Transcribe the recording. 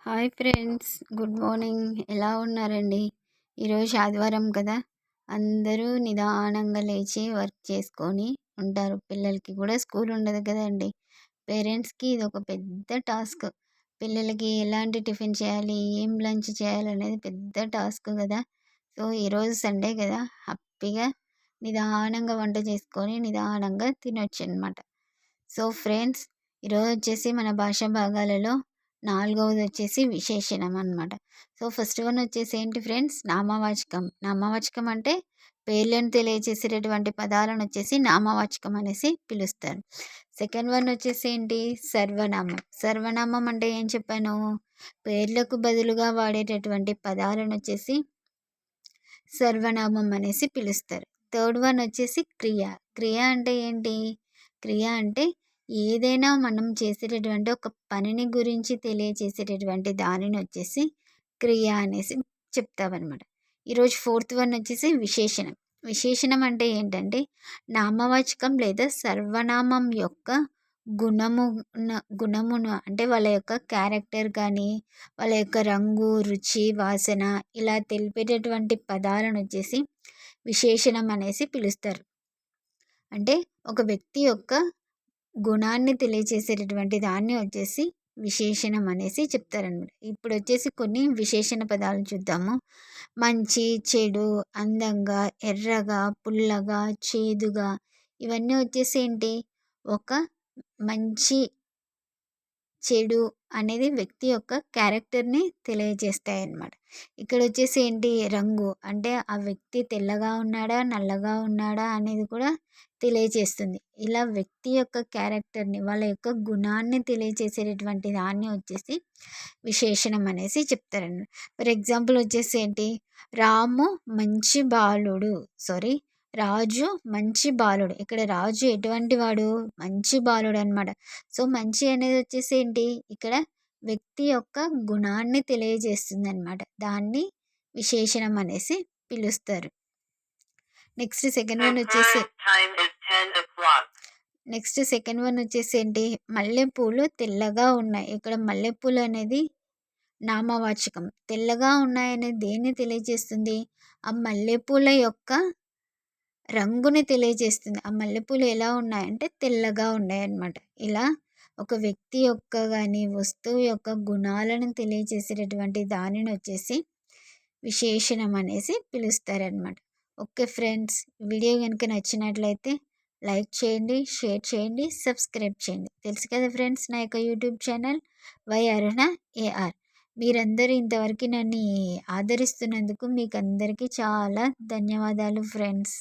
Hi friends, good morning. ఎలా ఉన్నారండి? ఈరోజు ఆదివారం కదా, అందరూ నిదానంగా లేచి వర్క్ చేసుకొని ఉంటారు. పిల్లలకి కూడా స్కూల్ ఉండదు కదండి. పేరెంట్స్కి ఇది ఒక పెద్ద టాస్క్. పిల్లలకి ఎలాంటి టిఫిన్ చేయాలి, ఏం లంచ్ చేయాలనేది పెద్ద టాస్క్ కదా. సో ఈరోజు సండే కదా, హ్యాపీగా నిదానంగా వంట చేసుకొని నిదానంగా తినొచ్చు అనమాట. సో ఫ్రెండ్స్, ఈరోజు వచ్చేసి మన భాషా భాగాలలో నాలుగవది వచ్చేసి విశేషణం అనమాట. సో ఫస్ట్ వన్ వచ్చేసి ఏంటి ఫ్రెండ్స్, నామవాచకం. నామవాచకం అంటే పేర్లను తెలియజేసేటటువంటి పదాలను వచ్చేసి నామవాచకం అనేసి పిలుస్తారు. సెకండ్ వన్ వచ్చేసి ఏంటి, సర్వనామం. సర్వనామం అంటే ఏం చెప్పాను, పేర్లకు బదులుగా వాడేటటువంటి పదాలను వచ్చేసి సర్వనామం అనేసి పిలుస్తారు. థర్డ్ వన్ వచ్చేసి క్రియ. క్రియ అంటే ఏంటి, క్రియ అంటే ఏదైనా మనం చేసేటటువంటి ఒక పనిని గురించి తెలియచేసేటటువంటి దానిని వచ్చేసి క్రియ అనేసి చెప్తామన్నమాట. ఈరోజు ఫోర్త్ వన్ వచ్చేసి విశేషణం. విశేషణం అంటే ఏంటంటే నామవాచకం లేదా సర్వనామం యొక్క గుణమును అంటే వాళ్ళ యొక్క క్యారెక్టర్ కానీ, వాళ్ళ యొక్క రంగు, రుచి, వాసన ఇలా తెలిపేటటువంటి పదాలను వచ్చేసి విశేషణం అనేసి పిలుస్తారు. అంటే ఒక వ్యక్తి యొక్క గుణాన్ని తెలియచేసేటటువంటి దాన్ని వచ్చేసి విశేషణం అనేసి చెప్తారనమాట. ఇప్పుడు వచ్చేసి కొన్ని విశేషణ పదాలు చూద్దాము. మంచి, చెడు, అందంగా, ఎర్రగా, పుల్లగా, చేదుగా, ఇవన్నీ వచ్చేసి ఏంటి, ఒక మంచి, చెడు అనేది వ్యక్తి యొక్క క్యారెక్టర్ని తెలియజేస్తాయి అన్నమాట. ఇక్కడ వచ్చేసి ఏంటి, రంగు అంటే ఆ వ్యక్తి తెల్లగా ఉన్నాడా, నల్లగా ఉన్నాడా అనేది కూడా తెలియజేస్తుంది. ఇలా వ్యక్తి యొక్క క్యారెక్టర్ని, వాళ్ళ యొక్క గుణాన్ని తెలియజేసేటటువంటి దాన్ని వచ్చేసి విశేషణం అనేసి చెప్తారన్నమాట. ఫర్ ఎగ్జాంపుల్ వచ్చేసి ఏంటి, రాము మంచి బాలుడు, సారీ రాజు మంచి బాలుడు. ఇక్కడ రాజు ఎటువంటి వాడు, మంచి బాలుడు అనమాట. సో మంచి అనేది వచ్చేసి ఏంటి, ఇక్కడ వ్యక్తి యొక్క గుణాన్ని తెలియజేస్తుంది అనమాట. దాన్ని విశేషణం అనేసి పిలుస్తారు. నెక్స్ట్ సెకండ్ వన్ వచ్చేసి ఏంటి, మల్లెపూలు తెల్లగా ఉన్నాయి. ఇక్కడ మల్లెపూలు అనేది నామవాచకం. తెల్లగా ఉన్నాయనేది దేన్ని తెలియజేస్తుంది, ఆ మల్లెపూల యొక్క రంగుని తెలియజేస్తుంది. ఆ మల్లెపూలు ఎలా ఉన్నాయంటే తెల్లగా ఉన్నాయన్నమాట. ఇలా ఒక వ్యక్తి యొక్క కానీ వస్తువు యొక్క గుణాలను తెలియజేసేటటువంటి దానిని వచ్చేసి విశేషణం అనేసి పిలుస్తారనమాట. ఓకే ఫ్రెండ్స్, వీడియో కనుక నచ్చినట్లయితే లైక్ చేయండి, షేర్ చేయండి, సబ్స్క్రైబ్ చేయండి. తెలుసు కదా ఫ్రెండ్స్, నా యొక్క YouTube channel Y Aruna AR. మీరందరూ ఇంతవరకు నన్ను ఆదరిస్తున్నందుకు మీకు అందరికీ చాలా ధన్యవాదాలు ఫ్రెండ్స్.